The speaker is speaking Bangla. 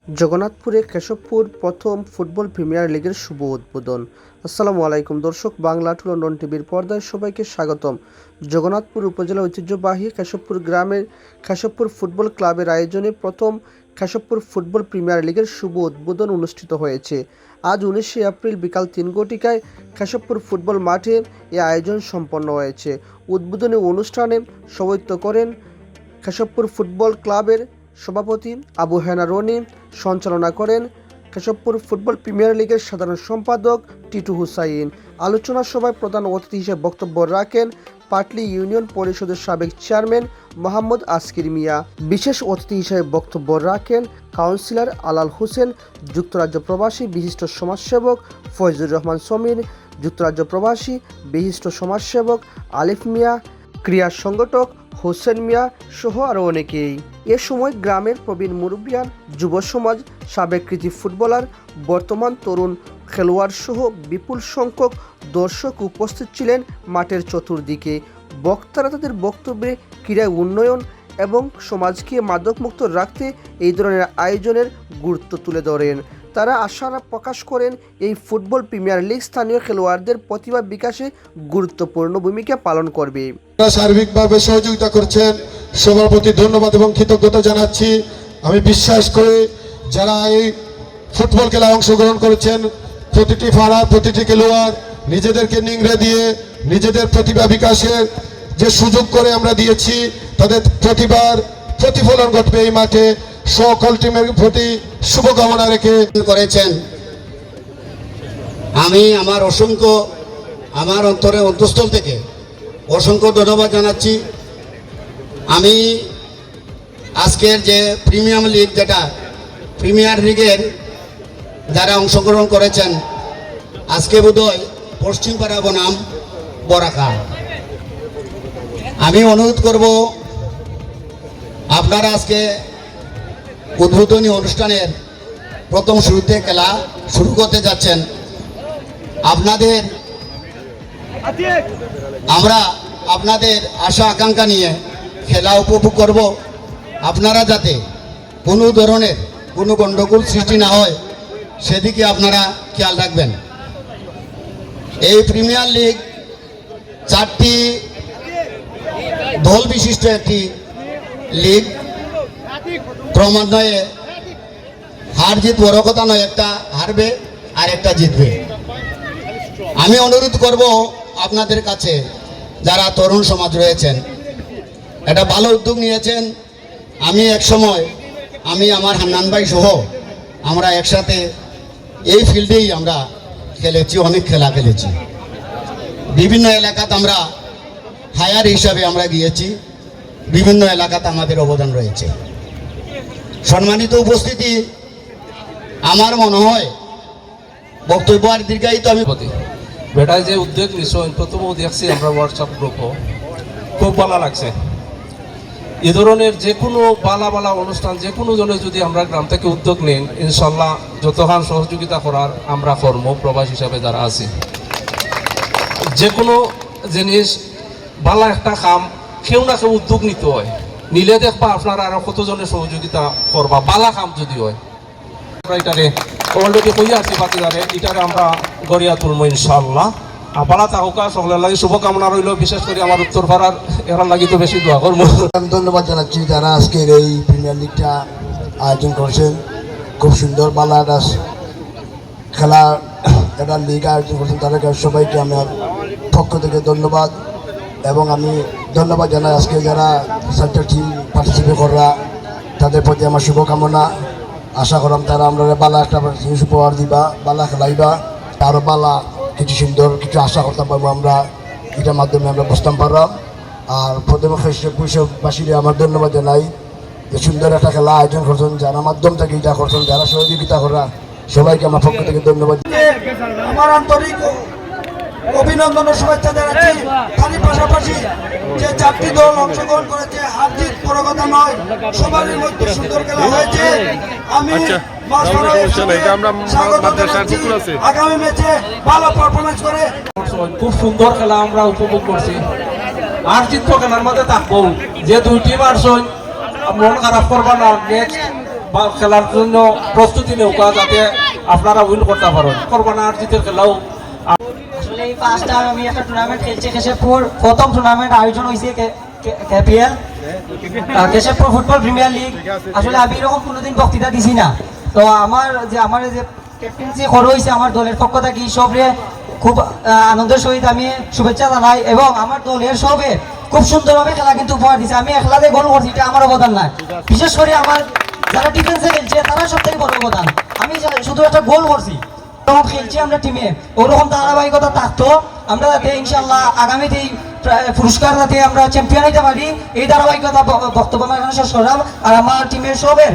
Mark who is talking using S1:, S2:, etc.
S1: জগন্নাথপুরে কেশবপুর প্রথম ফুটবল প্রিমিয়ার লিগের শুভ উদ্বোধন। আসসালামু আলাইকুম দর্শক, বাংলা টু লন্ডন টিভির পর্দায় সবাইকে স্বাগতম। জগন্নাথপুর উপজেলা ঐতিহ্যবাহী কেশবপুর গ্রামের কেশবপুর ফুটবল ক্লাবের আয়োজনে প্রথম কেশবপুর ফুটবল প্রিমিয়ার লিগের শুভ উদ্বোধন অনুষ্ঠিত হয়েছে। আজ 19শে এপ্রিল বিকাল 3 ঘটিকায় কেশবপুর ফুটবল মাঠে এ আয়োজন সম্পন্ন হয়েছে। উদ্বোধনী অনুষ্ঠানে সভাপতিত্ব করেন কেশবপুর ফুটবল ক্লাবের সভাপতি আবু হেনা রনি। সঞ্চালনা করেন কেশবপুর ফুটবল প্রিমিয়ার লিগের সাধারণ সম্পাদক টিটু হুসাইন। আলোচনা সভায় প্রধান অতিথি হিসেবে বক্তব্য রাখেন পাটলি ইউনিয়ন পরিষদের সাবেক চেয়ারম্যান মোহাম্মদ আসকির মিয়া। বিশেষ অতিথি হিসেবে বক্তব্য রাখেন কাউন্সিলর আলাল হোসেন, যুক্তরাজ্য প্রবাসী বিশিষ্ট সমাজসেবক ফয়জুর রহমান সমীর, যুক্তরাজ্য প্রবাসী বিশিষ্ট সমাজসেবক আলিফ মিয়া, ক্রীড়া সংগঠক হোসেন মিয়া সহ আরও অনেকেই। এ সময় গ্রামের প্রবীণ মুরব্বিয়ান, যুব সমাজ, সাবেক কৃতি ফুটবলার, বর্তমান তরুণ খেলোয়াড় সহ বিপুল সংখ্যক দর্শক উপস্থিত ছিলেন মাঠের চতুর্দিকে। বক্তারা তাদের বক্তব্যে ক্রীড়া উন্নয়ন এবং সমাজকে মাদকমুক্ত রাখতে এই ধরনের আয়োজনের গুরুত্ব তুলে ধরেন। তারা আশা প্রকাশ করেন এই ফুটবল প্রিমিয়ার লিগ স্থানীয় খেলোয়াড়দের প্রতিভা বিকাশে গুরুত্বপূর্ণ ভূমিকা পালন করবে।
S2: সার্বিকভাবে সহযোগিতা করছেন, সবার প্রতি ধন্যবাদ এবং কৃতজ্ঞতা জানাচ্ছি। আমি বিশ্বাস করি যারা এই ফুটবল খেলায় অংশগ্রহণ করেছেন, প্রতিটি পাড়া প্রতিটি খেলোয়াড় নিজেদেরকে নিংড়ে দিয়ে নিজেদের প্রতিভা বিকাশের যে সুযোগ করে আমরা দিয়েছি, তাদের প্রতিভার প্রতিফলন ঘটবে এই মাঠে। সকল টিমের প্রতি শুভকামনা রেখে
S3: করেছেন। আমি আমার অন্তরের অন্তঃস্থল থেকে অসংখ্য ধন্যবাদ জানাচ্ছি। আমি আজকের যে প্রিমিয়ার লিগের যারা অংশগ্রহণ করেছেন, আজকে বোধহয় পশ্চিমপাড়া বনাম বরাকা। আমি অনুরোধ করব আপনারা আজকে উদ্বোধনী অনুষ্ঠানের প্রথম শুরুতে খেলা শুরু করতে যাচ্ছেন। আমরা আপনাদের আশা আকাঙ্ক্ষা নিয়ে খেলা উপভোগ করব। আপনারা যাতে কোনো ধরনের কোনো গণ্ডগোল সৃষ্টি না হয় সেদিকে আপনারা খেয়াল রাখবেন। এই প্রিমিয়ার লিগ 4টি দল বিশিষ্ট একটি লিগ। ক্রমান্বয়ে হার জিত বড় কথা নয়, একটা হারবে আর একটা জিতবে। আমি অনুরোধ করব আপনাদের কাছে যারা তরুণ সমাজ রয়েছেন, একটা ভালো উদ্যোগ নিয়েছেন। আমি এক সময় আমার হান্নান ভাই সহ আমরা একসাথে এই ফিল্ডেই আমরা খেলেছি, অনেক খেলা খেলেছি। বিভিন্ন এলাকাতে আমরা হায়ার হিসাবে আমরা গিয়েছি, বিভিন্ন এলাকাতে আমাদের অবদান রয়েছে। সম্মানিত উপস্থিতি, আমার মনে হয় বক্তব্য আর দীর্ঘায়িত আমি
S4: বেটায় যে উদ্যোগ নিশ্চয় প্রথম দেখছি আমরা হোয়াটসঅ্যাপ গ্রুপও খুব ভালো লাগছে। এ ধরনের যে কোনো বালা অনুষ্ঠান যে কোনো জনের যদি আমরা গ্রাম থেকে উদ্যোগ নেন, ইনশাল্লাহ যতক্ষণ সহযোগিতা করার আমরা কর্ম প্রবাস হিসাবে যারা আছি, যে কোনো জিনিস বালা একটা কাম কেউ না কেউ উদ্যোগ নিতে হয়, নিলে দেখবা আপনারা আরো কতজনের সহযোগিতা করবা বালা কাম যদি হয়। এটারে অলরেডি কইয়া আছি বাতিদারে, এটারে আমরা গড়িয়া তুলবো ইনশাল্লাহ। বালা থাকুকা সকলের লাগে শুভকামনা রইল। বিশেষ করে আমার উত্তর পাড়ার এরার লাগি তো বেশি দোয়া করবো।
S5: আমি ধন্যবাদ জানাচ্ছি যারা আজকের এই প্রিমিয়ার লিগটা আয়োজন করেছেন। খুব সুন্দর বালা খেলা একটা লিগ আয়োজন করেছেন, তাদেরকে সবাইকে আমার পক্ষ থেকে ধন্যবাদ। এবং আমি ধন্যবাদ জানাই আজকে যারা 4টা টিম পার্টিসিপেট করা, তাদের প্রতি আমার শুভকামনা। আশা করলাম তারা আমরা বালা একটা জিনিস উপহার দিবা, বালা খেলাইবা, আরও বালা কিছু সুন্দর কিছু আশা করতে পারবো আমরা, এটার মাধ্যমে আমরা বুঝতাম পারলাম। আর প্রথমে বাসীরা আমার ধন্যবাদ জানাই যে সুন্দর একটা খেলা আয়োজন করছেন, যারা মাধ্যম থেকে এটা করছেন, যারা সহযোগিতা করা, সবাইকে আমার পক্ষ থেকে ধন্যবাদ।
S6: আমার আন্তরিক অভিনন্দন ও শুভেচ্ছা জানাচ্ছি। তারই পাশাপাশি যে 4টি দল অংশগ্রহণ করেছে, হার জিত বড় কথা নয়, সবারই মধ্যে সুন্দর খেলা হয়েছে। আমি আগামী ম্যাচে ভালো পারফরমেন্স করে
S4: খুব সুন্দর খেলা আমরা উপভোগ করছি। আর জিত খেলার মধ্যে থাকবো, যে 2 টিম আসছেন মন খারাপ করবা না, নেক্সট খেলার জন্য প্রস্তুতি নেওয়া, যাতে আপনারা উইন করতে পারেন। করবা না আর জিতের খেলাও
S7: আসলে এই ফার্স্ট টাইম আমি একটা টুর্নামেন্ট খেলছি কেশবপুর। প্রথম টুর্নামেন্ট আয়োজন হয়েছে KPL, Keshabpur football premier league. আসলে আমি এরকম কোনোদিন বক্তৃতা দিছি না। তো আমার যে ক্যাপ্টেন্সি করা হয়েছে আমার দলের পক্ষ থেকে সবরে খুব আনন্দের সহিত আমি শুভেচ্ছা জানাই, এবং আমার দলের সবে খুব সুন্দরভাবে খেলা কিন্তু উপহার দিচ্ছে। আমি একলাতে গোল করছি, এটা আমার অবদান নাই। বিশেষ করে আমার যারা ডিফেন্সে খেলছে তারা সব থেকে বড় অবদান। আমি শুধু একটা গোল করছি। যখন খেলছি আমরা টিমে ওরকম ধারাবাহিকতা থাকতো, আমরা যাতে ইনশাল্লাহ আগামীতে এই পুরস্কার যাতে আমরা চ্যাম্পিয়ন হইতে পারি, এই ধারাবাহিকতা বক্তব্য আমার এখানে শেষ করলাম। আর আমার টিমের সবের